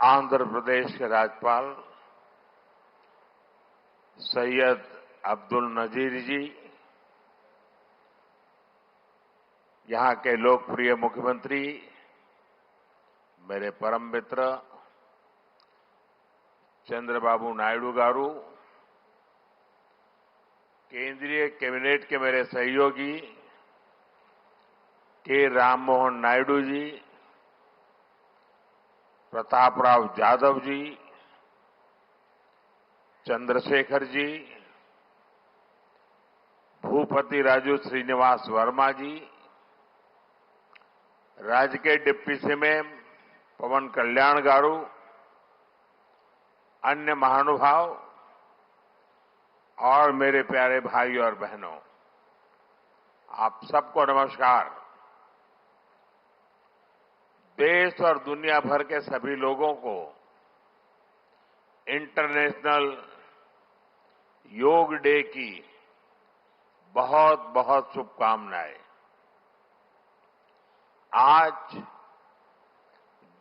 आंध्र प्रदेश के राज्यपाल सैयद अब्दुल नजीर जी, यहां के लोकप्रिय मुख्यमंत्री मेरे परम मित्र चंद्रबाबू नायडू गारू, केंद्रीय कैबिनेट के मेरे सहयोगी के राममोहन नायडू जी, प्रतापराव जाधव जी, चंद्रशेखर जी, भूपति राजू श्रीनिवास वर्मा जी, राज्य के डिप्टी सीएम पवन कल्याण गारू, अन्य महानुभाव और मेरे प्यारे भाई और बहनों, आप सबको नमस्कार। देश और दुनिया भर के सभी लोगों को इंटरनेशनल योग डे की बहुत बहुत शुभकामनाएं। आज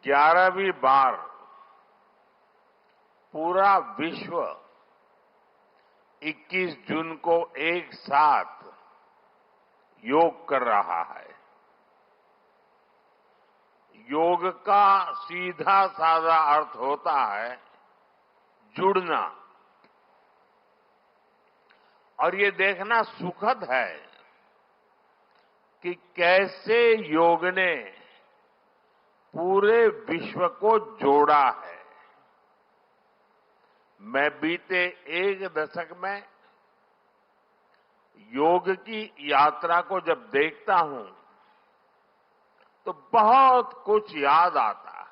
11वीं बार पूरा विश्व 21 जून को एक साथ योग कर रहा है। योग का सीधा साधा अर्थ होता है जुड़ना, और ये देखना सुखद है कि कैसे योग ने पूरे विश्व को जोड़ा है। मैं बीते एक दशक में योग की यात्रा को जब देखता हूं तो बहुत कुछ याद आता है।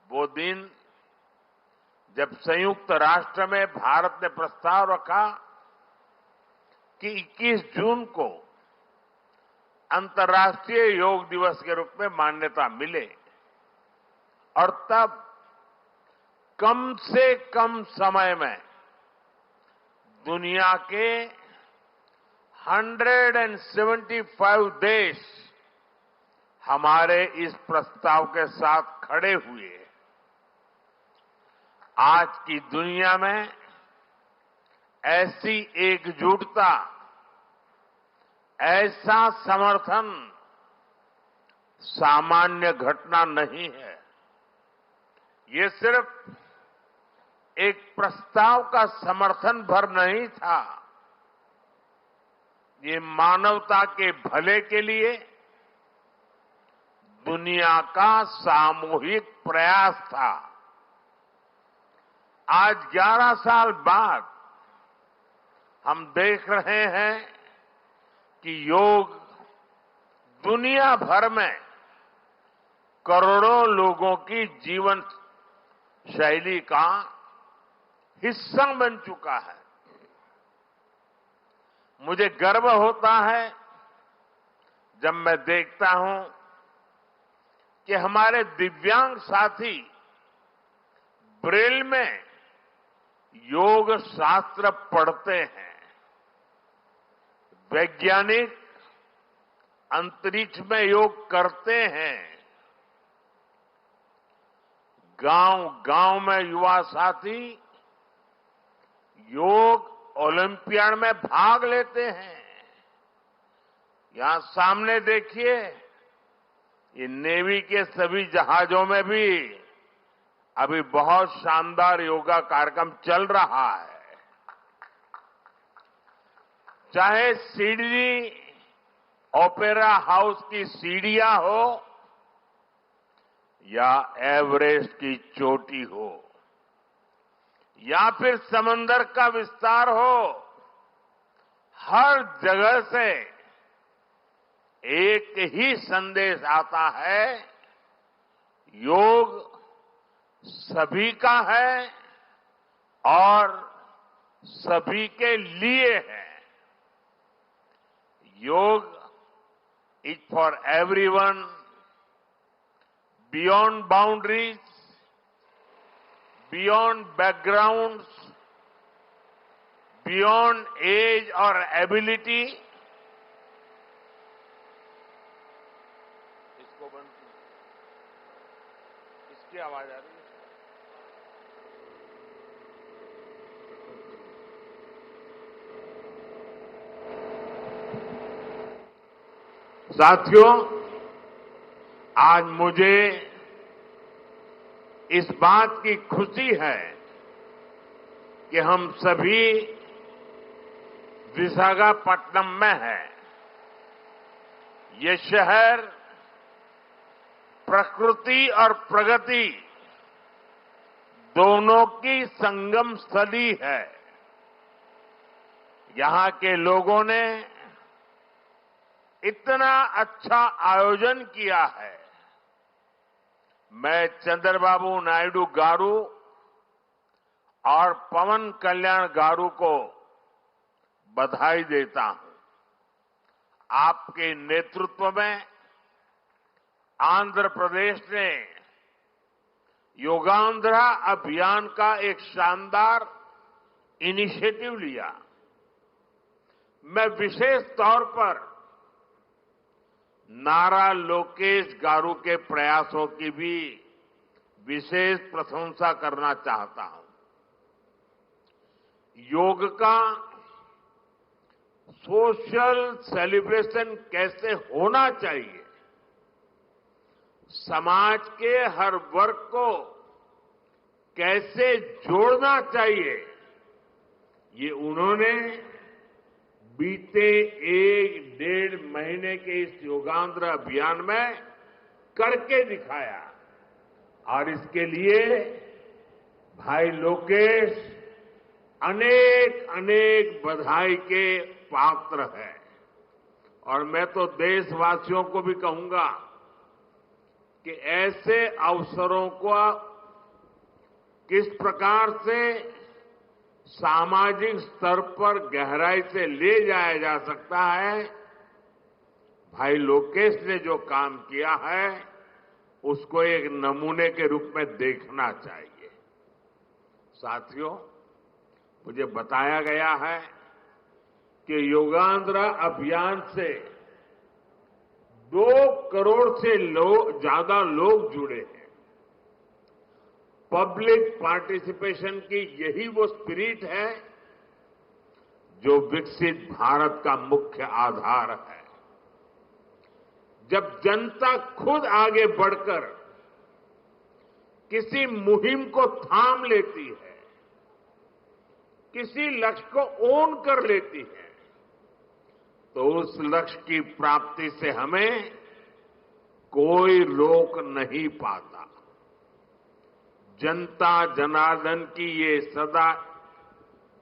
वो दिन जब संयुक्त राष्ट्र में भारत ने प्रस्ताव रखा कि 21 जून को अंतर्राष्ट्रीय योग दिवस के रूप में मान्यता मिले, और तब कम से कम समय में दुनिया के 175 देश हमारे इस प्रस्ताव के साथ खड़े हुए। आज की दुनिया में ऐसी एकजुटता, ऐसा समर्थन सामान्य घटना नहीं है। ये सिर्फ एक प्रस्ताव का समर्थन भर नहीं था, ये मानवता के भले के लिए दुनिया का सामूहिक प्रयास था। आज 11 साल बाद हम देख रहे हैं कि योग दुनिया भर में करोड़ों लोगों की जीवन शैली का हिस्सा बन चुका है। मुझे गर्व होता है जब मैं देखता हूं कि हमारे दिव्यांग साथी ब्रेल में योग शास्त्र पढ़ते हैं, वैज्ञानिक अंतरिक्ष में योग करते हैं, गांव-गांव में युवा साथी योग ओलंपियाड में भाग लेते हैं। यहां सामने देखिए, ये नेवी के सभी जहाजों में भी अभी बहुत शानदार योगा कार्यक्रम चल रहा है। चाहे सिडनी ओपेरा हाउस की सीढ़ियां हो या एवरेस्ट की चोटी हो या फिर समंदर का विस्तार हो, हर जगह से एक ही संदेश आता है, योग सभी का है और सभी के लिए है। Yoga is for everyone, beyond boundaries, beyond backgrounds, beyond age और एबिलिटी। की आवाज आ रही है? साथियों, आज मुझे इस बात की खुशी है कि हम सभी विशाखापट्टनम में हैं। ये शहर प्रकृति और प्रगति दोनों की संगम स्थली है। यहां के लोगों ने इतना अच्छा आयोजन किया है। मैं चंद्रबाबू नायडू गारू और पवन कल्याण गारू को बधाई देता हूं। आपके नेतृत्व में आंध्र प्रदेश ने योगांध्रा अभियान का एक शानदार इनिशिएटिव लिया। मैं विशेष तौर पर नारा लोकेश गारू के प्रयासों की भी विशेष प्रशंसा करना चाहता हूं। योग का सोशल सेलिब्रेशन कैसे होना चाहिए, समाज के हर वर्ग को कैसे जोड़ना चाहिए, ये उन्होंने बीते 1-1.5 महीने के इस योगांध्र अभियान में करके दिखाया। और इसके लिए भाई लोकेश अनेक अनेक बधाई के पात्र है। और मैं तो देशवासियों को भी कहूंगा कि ऐसे अवसरों को किस प्रकार से सामाजिक स्तर पर गहराई से ले जाया जा सकता है, भाई लोकेश ने जो काम किया है उसको एक नमूने के रूप में देखना चाहिए। साथियों, मुझे बताया गया है कि योगांध्रा अभियान से 2 करोड़ से ज्यादा लोग जुड़े हैं। पब्लिक पार्टिसिपेशन की यही वो स्पिरिट है जो विकसित भारत का मुख्य आधार है। जब जनता खुद आगे बढ़कर किसी मुहिम को थाम लेती है, किसी लक्ष्य को ओन कर लेती है, तो उस लक्ष्य की प्राप्ति से हमें कोई रोक नहीं पाता। जनता जनार्दन की ये सदा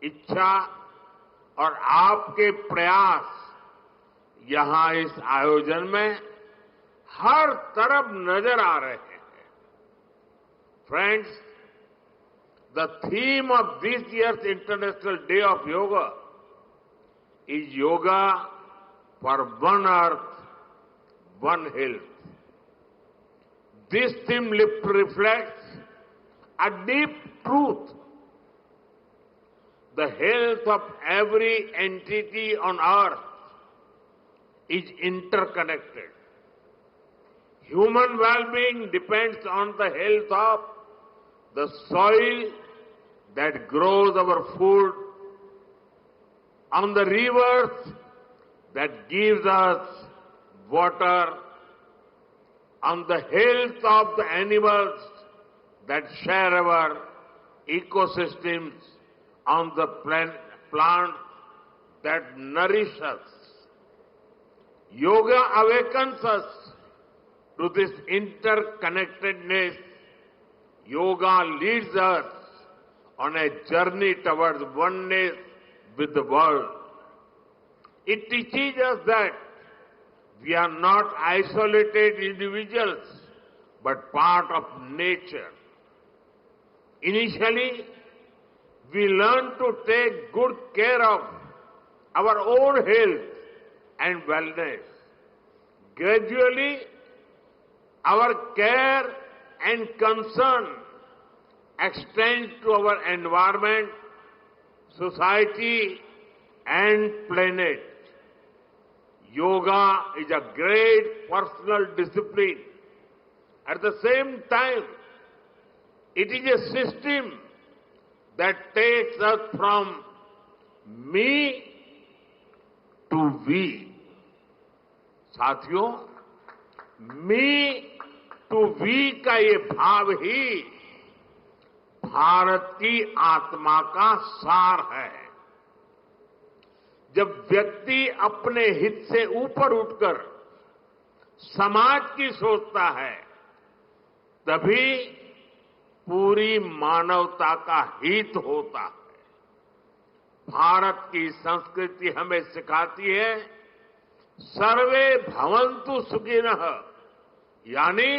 इच्छा और आपके प्रयास यहां इस आयोजन में हर तरफ नजर आ रहे हैं। Friends, the theme of this year's International Day of Yoga is Yoga for One Earth, One Health. This theme reflects a deep truth. The health of every entity on earth is interconnected. Human well-being depends on the health of the soil that grows our food, on the rivers that gives us water, on the health of the animals that share our ecosystems, on the plants that nourish us. Yoga awakens us to this interconnectedness. Yoga leads us on a journey towards oneness with the world. It teaches us that we are not isolated individuals, but part of nature. Initially, we learn to take good care of our own health and wellness. Gradually, our care and concern extends to our environment, society, and planet. Yoga is a great personal discipline. At the same time, It is a system that takes us from me to we. साथियों, मी to we का ये भाव ही भारत की आत्मा का सार है। जब व्यक्ति अपने हित से ऊपर उठकर समाज की सोचता है, तभी पूरी मानवता का हित होता है। भारत की संस्कृति हमें सिखाती है सर्वे भवन्तु सुखिनः, यानी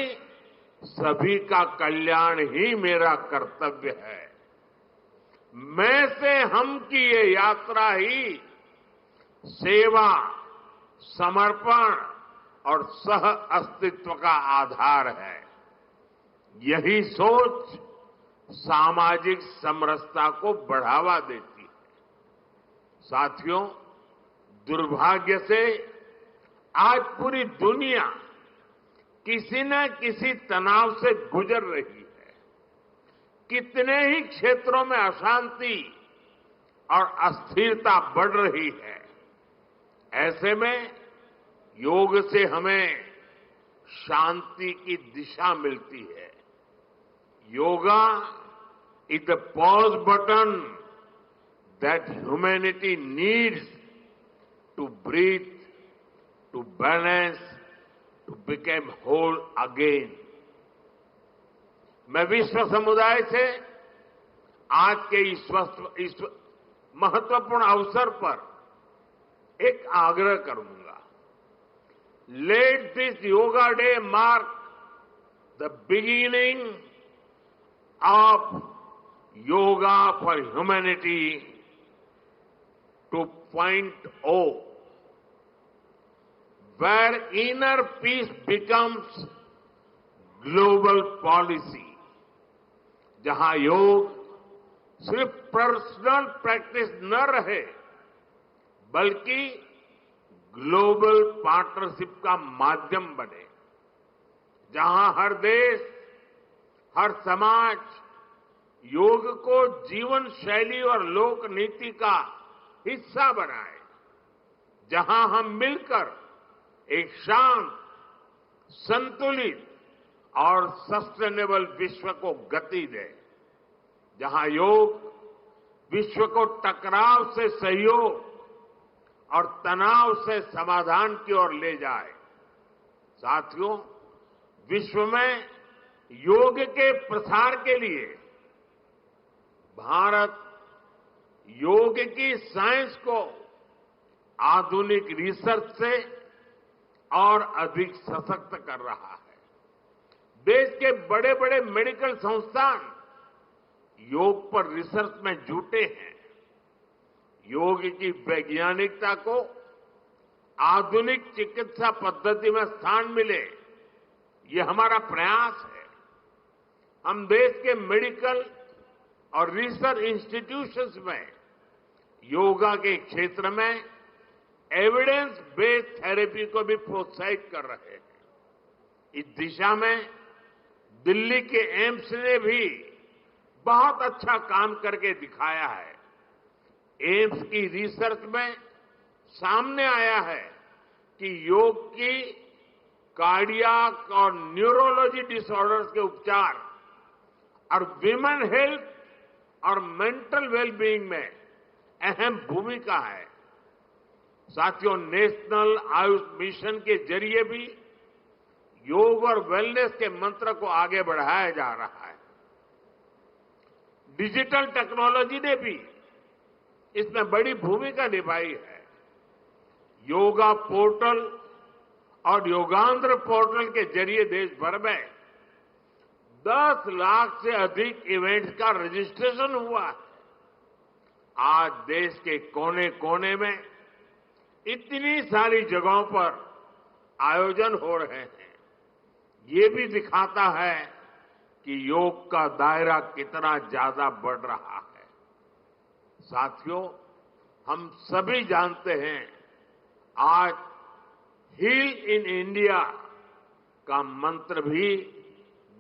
सभी का कल्याण ही मेरा कर्तव्य है। मैं से हम की ये यात्रा ही सेवा, समर्पण और सह अस्तित्व का आधार है। यही सोच सामाजिक समरसता को बढ़ावा देती है। साथियों, दुर्भाग्य से आज पूरी दुनिया किसी न किसी तनाव से गुजर रही है। कितने ही क्षेत्रों में अशांति और अस्थिरता बढ़ रही है। ऐसे में योग से हमें शांति की दिशा मिलती है। Yoga is the pause button that humanity needs to breathe, to balance, to become whole again. मैं विश्व समुदाय से आज के इस महत्वपूर्ण अवसर पर एक आग्रह करूंगा। Let this Yoga Day mark the beginning of Yoga for Humanity 2.0, where inner peace becomes global policy, जहां योग सिर्फ पर्सनल प्रैक्टिस न रहे, बल्कि ग्लोबल पार्टनरशिप का माध्यम बने, जहां हर देश, हर समाज योग को जीवन शैली और लोक नीति का हिस्सा बनाए, जहां हम मिलकर एक शांत, संतुलित और सस्टेनेबल विश्व को गति दें, जहां योग विश्व को टकराव से सहयोग और तनाव से समाधान की ओर ले जाए। साथियों, विश्व में योग के प्रसार के लिए भारत योग की साइंस को आधुनिक रिसर्च से और अधिक सशक्त कर रहा है। देश के बड़े बड़े मेडिकल संस्थान योग पर रिसर्च में जुटे हैं। योग की वैज्ञानिकता को आधुनिक चिकित्सा पद्धति में स्थान मिले, ये हमारा प्रयास है। हम देश के मेडिकल और रिसर्च इंस्टीट्यूशंस में योगा के क्षेत्र में एविडेंस बेस्ड थेरेपी को भी प्रोत्साहित कर रहे हैं। इस दिशा में दिल्ली के एम्स ने भी बहुत अच्छा काम करके दिखाया है। एम्स की रिसर्च में सामने आया है कि योग की कार्डियक और न्यूरोलॉजी डिसऑर्डर्स के उपचार और विमेन हेल्थ और मेंटल वेलबीइंग में अहम भूमिका है। साथियों, नेशनल आयुष मिशन के जरिए भी योग और वेलनेस के मंत्र को आगे बढ़ाया जा रहा है। डिजिटल टेक्नोलॉजी ने भी इसमें बड़ी भूमिका निभाई है। योगा पोर्टल और योगांध्र पोर्टल के जरिए देश भर में 10 लाख से अधिक इवेंट्स का रजिस्ट्रेशन हुआ है। आज देश के कोने कोने में इतनी सारी जगहों पर आयोजन हो रहे हैं। ये भी दिखाता है कि योग का दायरा कितना ज्यादा बढ़ रहा है। साथियों, हम सभी जानते हैं आज हील इन इंडिया का मंत्र भी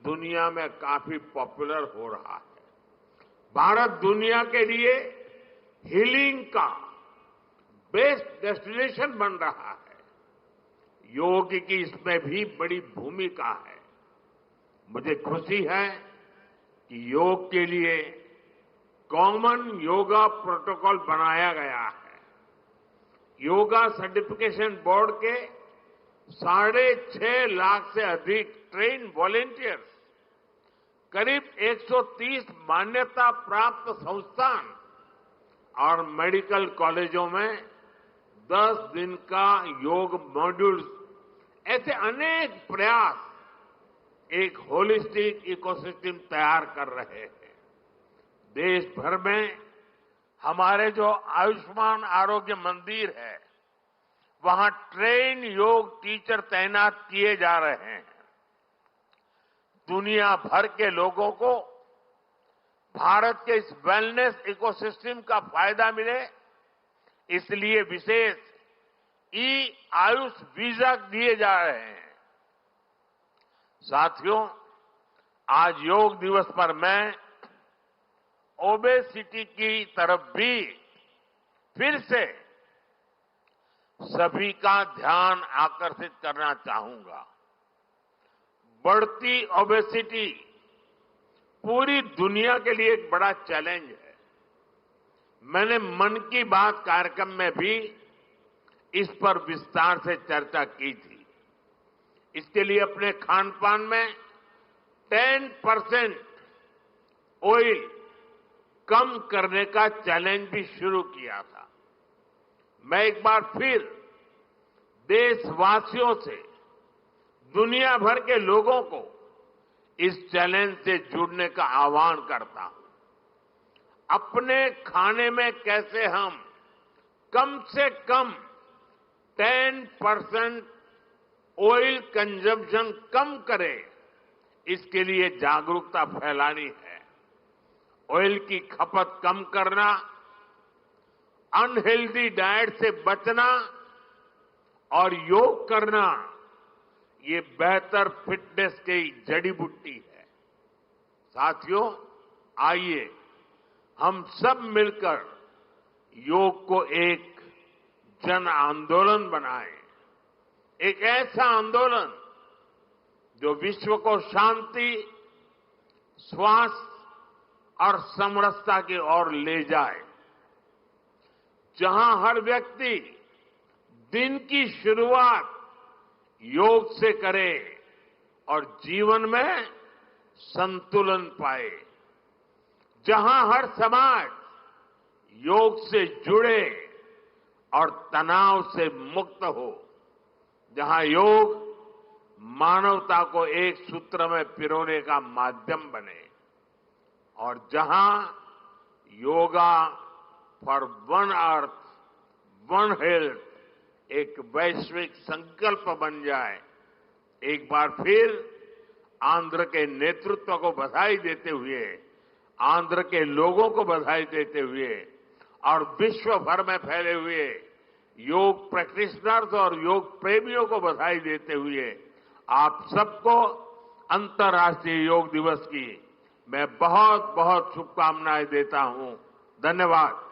दुनिया में काफी पॉपुलर हो रहा है। भारत दुनिया के लिए हीलिंग का बेस्ट डेस्टिनेशन बन रहा है। योग की इसमें भी बड़ी भूमिका है। मुझे खुशी है कि योग के लिए कॉमन योगा प्रोटोकॉल बनाया गया है। योगा सर्टिफिकेशन बोर्ड के 6.5 लाख से अधिक ट्रेन वॉलेंटियर्स, करीब 130 मान्यता प्राप्त संस्थान और मेडिकल कॉलेजों में 10 दिन का योग मॉड्यूल्स, ऐसे अनेक प्रयास एक होलिस्टिक इकोसिस्टम तैयार कर रहे हैं। देश भर में हमारे जो आयुष्मान आरोग्य मंदिर है, वहां ट्रेन योग टीचर तैनात किए जा रहे हैं। दुनिया भर के लोगों को भारत के इस वेलनेस इकोसिस्टम का फायदा मिले, इसलिए विशेष आयुष वीजा दिए जा रहे हैं। साथियों, आज योग दिवस पर मैं ओबेसिटी की तरफ भी फिर से सभी का ध्यान आकर्षित करना चाहूंगा। बढ़ती ओबेसिटी पूरी दुनिया के लिए एक बड़ा चैलेंज है। मैंने मन की बात कार्यक्रम में भी इस पर विस्तार से चर्चा की थी। इसके लिए अपने खान पान में 10% ऑयल कम करने का चैलेंज भी शुरू किया था। मैं एक बार फिर देशवासियों से, दुनिया भर के लोगों को इस चैलेंज से जुड़ने का आह्वान करता हूं। अपने खाने में कैसे हम कम से कम 10% ऑयल कंजम्पशन कम करें, इसके लिए जागरूकता फैलानी है। ऑयल की खपत कम करना, अनहेल्दी डाइट से बचना और योग करना, ये बेहतर फिटनेस की जड़ी बूटी है। साथियों, आइए हम सब मिलकर योग को एक जन आंदोलन बनाएं। एक ऐसा आंदोलन जो विश्व को शांति, स्वास्थ्य और समरसता की ओर ले जाए। जहां हर व्यक्ति दिन की शुरुआत योग से करे और जीवन में संतुलन पाए। जहां हर समाज योग से जुड़े और तनाव से मुक्त हो। जहां योग मानवता को एक सूत्र में पिरोने का माध्यम बने। और जहां yoga for one earth, one health एक वैश्विक संकल्प बन जाए। एक बार फिर आंध्र के नेतृत्व को बधाई देते हुए, आंध्र के लोगों को बधाई देते हुए और विश्व भर में फैले हुए योग प्रैक्टिशनर्स और योग प्रेमियों को बधाई देते हुए आप सबको अंतर्राष्ट्रीय योग दिवस की मैं बहुत बहुत शुभकामनाएं देता हूं। धन्यवाद।